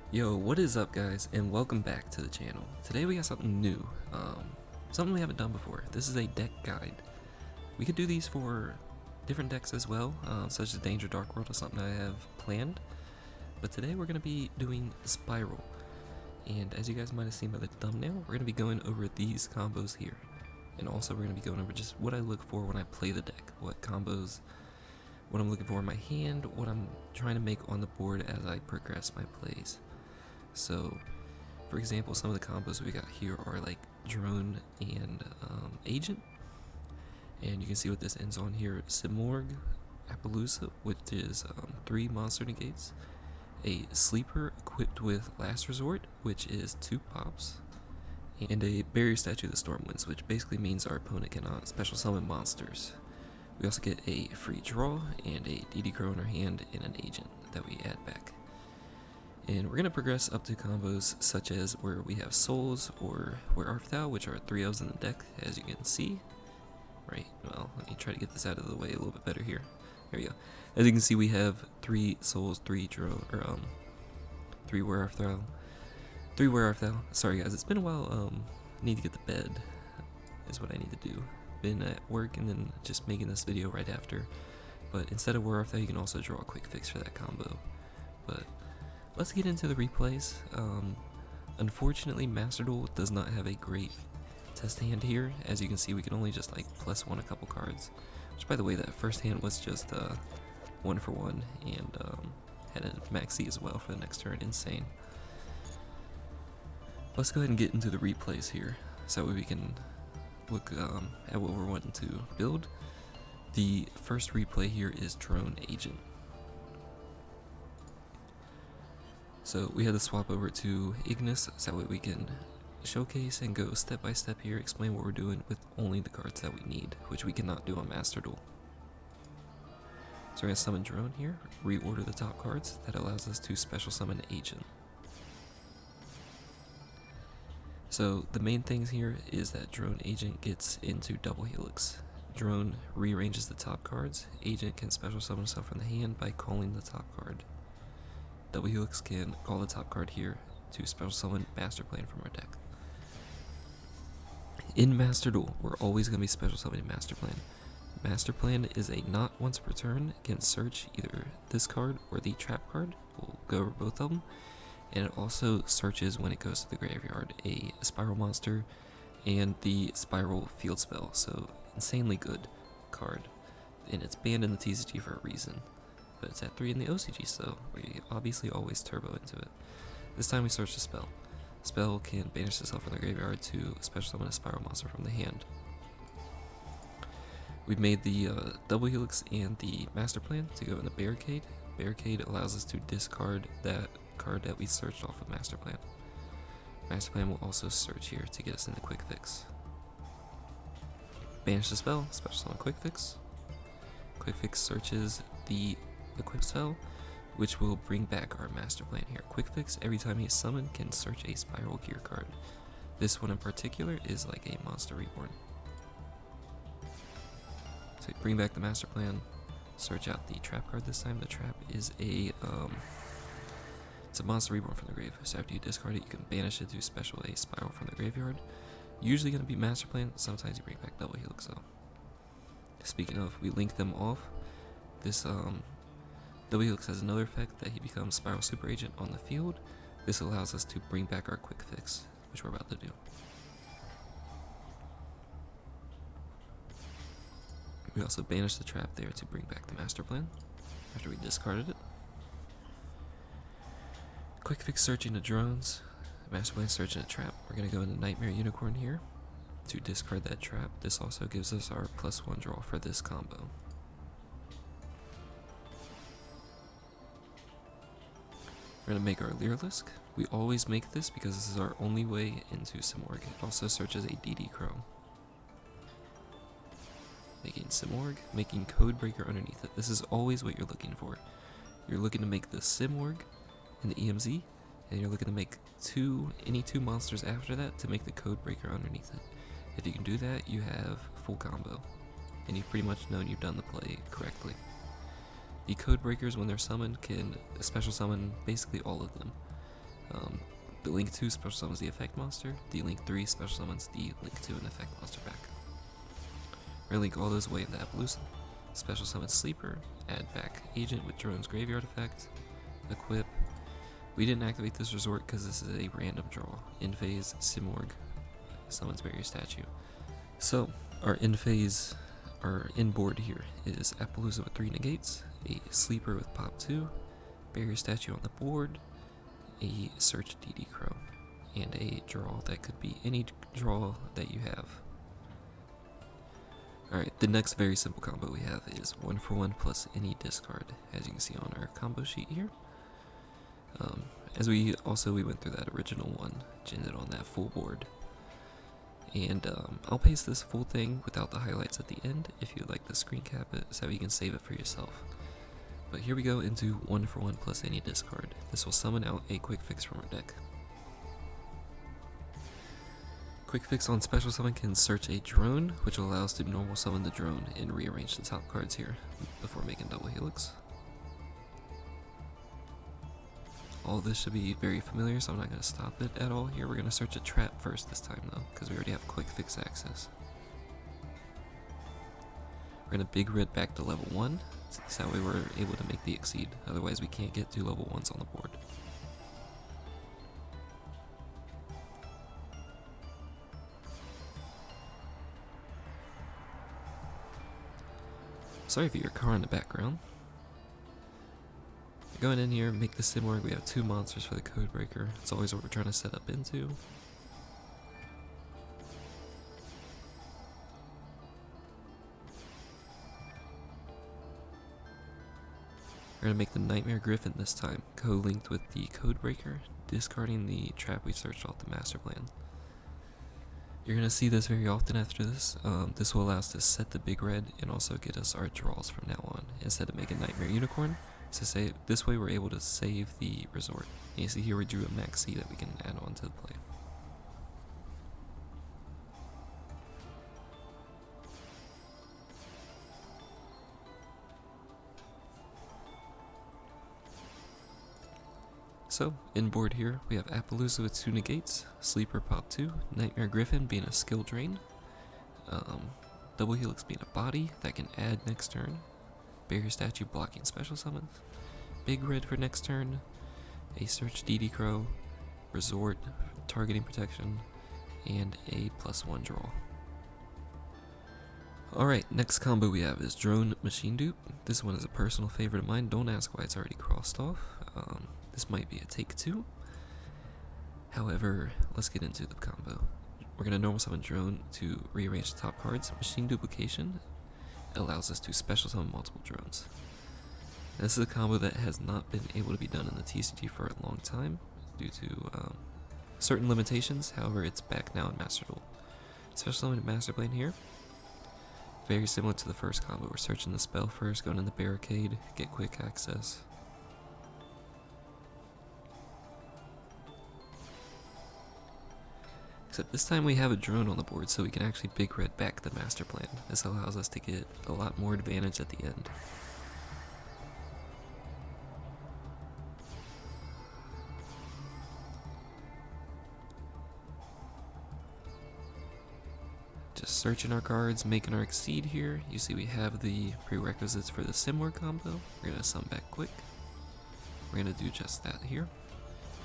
Yo, what is up guys, and welcome back to the channel. Today we got something new, something we haven't done before. This is a deck guide. We could do these for different decks as well, such as Danger Dark World or something I have planned. But today we're going to be doing Spyral. And as you guys might have seen by the thumbnail, we're going to be going over these combos here. And also we're going to be going over just what I look for when I play the deck, what combos, what I'm looking for in my hand, what I'm trying to make on the board as I progress my plays. So, for example, some of the combos we got here are like drone and agent, and you can see what this ends on here: Simorg, Appaloosa, which is 3 monster negates, a sleeper equipped with Last Resort, which is 2 pops, and a barrier statue of the Stormwinds, which basically means our opponent cannot special summon monsters. We also get a free draw and a DD Crow in our hand and an agent that we add back. And we're going to progress up to combos such as where we have Souls or Where Art Thou, which are 3 elves in the deck, as you can see. Right, well, let me try to get this out of the way a little bit better here. There we go. As you can see, we have 3 Souls, 3 3 Where Art Thou. 3 Where Art Thou. Sorry guys, it's been a while, need to get to bed, is what I need to do. Been at work and then just making this video right after. But instead of Where Art Thou, you can also draw a quick fix for that combo. But let's get into the replays. Unfortunately, Master Duel does not have a great test hand here. As you can see, we can only just like +1 a couple cards. Which, by the way, that first hand was just 1 for 1 and had a maxi as well for the next turn. Insane. Let's go ahead and get into the replays here, so that way we can look at what we're wanting to build. The first replay here is Drone Agent. So we had to swap over to Ignis, so that way we can showcase and go step by step here, explain what we're doing with only the cards that we need, which we cannot do on Master Duel. So we're going to summon Drone here, reorder the top cards. That allows us to special summon Agent. So the main things here is that Drone Agent gets into double helix. Drone rearranges the top cards. Agent can special summon himself from the hand by calling the top card. Double Helix can call the top card here to special summon Master Plan from our deck. In Master Duel, we're always going to be special summoning Master Plan. Master Plan is a not once per turn, can search either this card or the trap card. We'll go over both of them. And it also searches when it goes to the graveyard a Spyral monster and the Spyral field spell. So insanely good card. And it's banned in the TCG for a reason. But it's at 3 in the OCG, so we obviously always turbo into it. This time we search the spell. Spell can banish itself from the graveyard to special summon a Spyral monster from the hand. We've made the double helix and the master plan to go in the barricade. Barricade allows us to discard that card that we searched off of master plan. Master plan will also search here to get us in the quick fix. Banish the spell, special summon quick fix. Quick fix searches the equip spell, which will bring back our master plan here. Quick fix, every time he's summoned, can search a Spyral gear card. This one in particular is like a monster reborn. So bring back the master plan, search out the trap card this time. The trap is it's a monster reborn from the grave. So after you discard it, you can banish it to special a Spyral from the graveyard. Usually going to be master plan, sometimes you bring back double helix though. Speaking of, we link them off. This double helix has another effect that he becomes Spyral Super Agent on the field. This allows us to bring back our quick fix, which we're about to do. We also banish the trap there to bring back the master plan after we discarded it. Quick fix searching the drones, master plan searching the trap. We're going to go into Nightmare Unicorn here to discard that trap. This also gives us our +1 draw for this combo. We're going to make our Leerlisk. We always make this because this is our only way into Simorg. It also searches a DD Crow. Making Simorg, making Codebreaker underneath it. This is always what you're looking for. You're looking to make the Simorg and the EMZ, and you're looking to make any two monsters after that to make the Codebreaker underneath it. If you can do that, you have full combo, and you've pretty much known you've done the play correctly. The Codebreakers, when they're summoned, can special summon basically all of them. The Link 2 special summons the effect monster. The Link 3 special summons the Link 2 and effect monster back. We're gonna link all those away into Appaloosa. Special summon Sleeper. Add back Agent with Drone's Graveyard effect. Equip. We didn't activate this resort because this is a random draw. In phase, Simorg summons Barrier Statue. So, our in phase, our in board here is Appaloosa with 3 negates, a Sleeper with pop 2, Barrier Statue on the board, a Search DD Crow, and a draw that could be any draw that you have. Alright, the next very simple combo we have is 1-for-1 plus any discard, as you can see on our combo sheet here. As we went through that original one, which ended on that full board. And I'll paste this full thing without the highlights at the end if you'd like to screen cap it so you can save it for yourself. But here we go into 1-for-1 plus any discard. This will summon out a quick fix from our deck. Quick fix on special summon can search a drone, which will allow us to normal summon the drone and rearrange the top cards here before making double helix. All this should be very familiar, so I'm not going to stop it at all here. We're going to search a trap first this time though, because we already have quick fix access. We're going to big red back to level 1, so that way we're able to make the exceed, otherwise we can't get 2 level 1s on the board. Sorry for your car in the background. Going in here, make the Simorg. We have 2 monsters for the Codebreaker. It's always what we're trying to set up into. We're going to make the Nightmare Griffin this time, co-linked with the Codebreaker, discarding the trap we searched off the master plan. You're going to see this very often after this. This will allow us to set the big red and also get us our draws from now on, instead of making Nightmare Unicorn. So say this way we're able to save the resort. And you see here we drew a max C that we can add on to the play. So, in board here, we have Appaloosa with 2 negates, Sleeper pop 2, Nightmare Griffin being a skill drain, Double Helix being a body that can add next turn, Barrier Statue blocking special summons, Big Red for next turn, a Search DD Crow, Resort targeting protection, and a +1 draw. Alright, next combo we have is Drone Machine Dupe. This one is a personal favorite of mine. Don't ask why it's already crossed off. This might be a take 2. However, let's get into the combo. We're going to normal summon Drone to rearrange the top cards. Machine Duplication allows us to special summon multiple drones. This is a combo that has not been able to be done in the TCG for a long time due to certain limitations. However, it's back now in Master Duel. Special summon Master Plane here. Very similar to the first combo. We're searching the spell first, going in the barricade, get quick access. Except this time we have a drone on the board, so we can actually big red back the master plan. This allows us to get a lot more advantage at the end. Just searching our cards, making our exceed here. You see we have the prerequisites for the Simorg combo. We're going to summon back quick. We're going to do just that here.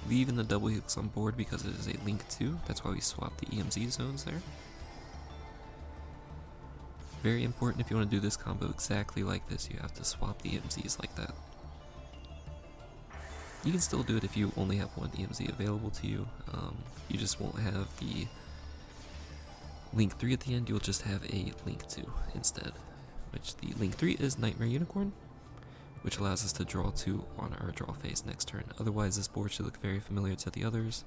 Leaving the double helix on board because it is a link 2. That's why we swapped the EMZ zones there. Very important, if you want to do this combo exactly like this, you have to swap the EMZs like that. You can still do it if you only have one EMZ available to you. You just won't have the link 3 at the end, you'll just have a link 2 instead. Which the link 3 is Nightmare Unicorn, which allows us to draw 2 on our draw phase next turn. Otherwise, this board should look very familiar to the others.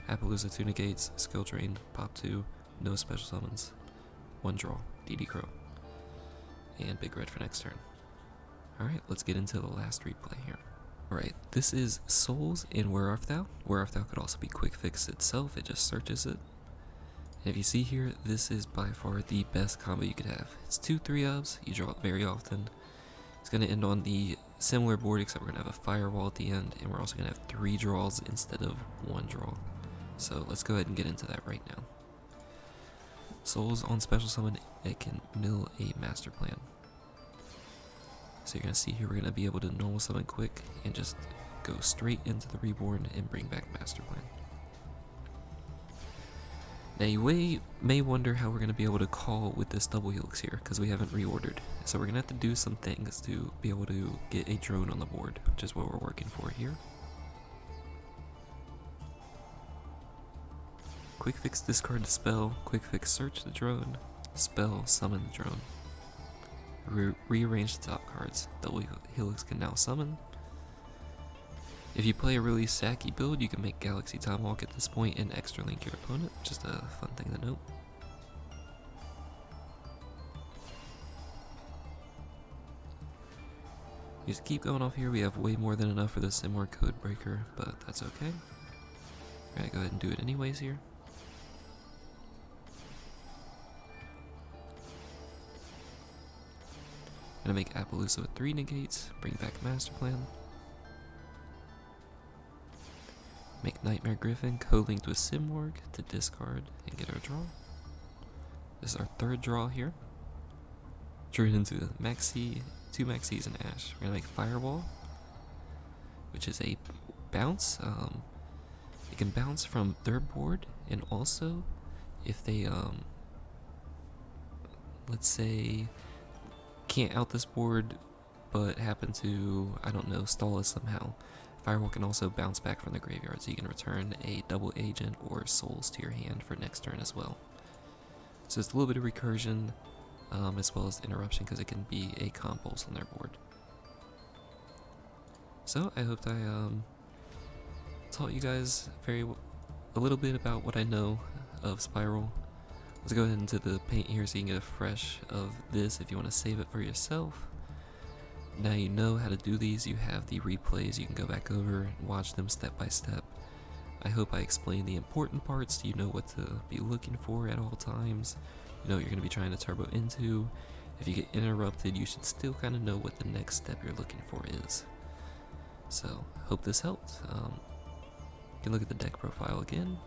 Appaloosa 2 negates, skill drain, pop 2, no special summons, 1 draw, DD Crow, and Big Red for next turn. Alright, let's get into the last replay here. Alright, this is Souls in Where Art Thou. Where Art Thou could also be Quick Fix itself, it just searches it. And if you see here, this is by far the best combo you could have. It's 2 3-ofs, you draw it very often. It's going to end on the similar board, except we're gonna have a firewall at the end, and we're also gonna have 3 draws instead of 1 draw. So let's go ahead and get into that right now. Souls on special summon, it can mill a master plan. So you're gonna see here we're gonna be able to normal summon quick and just go straight into the reborn and bring back master plan. Now you may wonder how we're going to be able to call with this double helix here, because we haven't reordered. So we're going to have to do some things to be able to get a drone on the board, which is what we're working for here. Quick fix discard the spell, quick fix search the drone, spell summon the drone. Rearrange the top cards, double helix can now summon. If you play a really sacky build, you can make Galaxy Tomahawk at this point and extra link your opponent. Just a fun thing to note. You just keep going off here. We have way more than enough for the Simwar code breaker, but that's okay. We're gonna go ahead and do it anyways here. Gonna make Appaloosa with 3 negates, bring back Master Plan. Make Nightmare Griffin co-linked with Simwarg to discard and get our draw. This is our 3rd draw here. Drew it into Maxi, 2 Maxis and Ash. We're gonna make Firewall, which is a bounce. It can bounce from their board, and also if they let's say can't out this board but happen to, I don't know, stall us somehow, Firewall can also bounce back from the graveyard, so you can return a double agent or souls to your hand for next turn as well. So it's a little bit of recursion, as well as interruption, because it can be a compulse on their board. So I hope I taught you guys a little bit about what I know of Spyral. Let's go ahead into the paint here so you can get a fresh of this if you want to save it for yourself. Now you know how to do these, you have the replays, you can go back over and watch them step by step. I hope I explained the important parts so you know what to be looking for at all times. You know what you're going to be trying to turbo into. If you get interrupted, you should still kind of know what the next step you're looking for is. So, hope this helped. You can look at the deck profile again.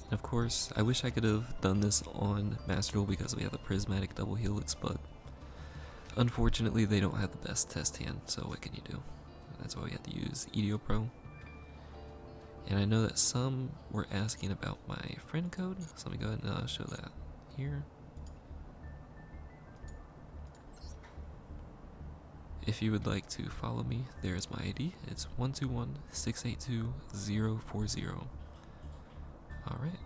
And of course, I wish I could have done this on Master Duel because we have a prismatic double helix, but unfortunately they don't have the best test hand, so what can you do? That's why we had to use Yugioh Pro. And I know that some were asking about my friend code, so let me go ahead and show that here. If you would like to follow me, there's my ID. It's 121-682-040. Alright.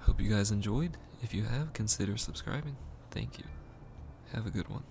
Hope you guys enjoyed. If you have, consider subscribing. Thank you. Have a good one.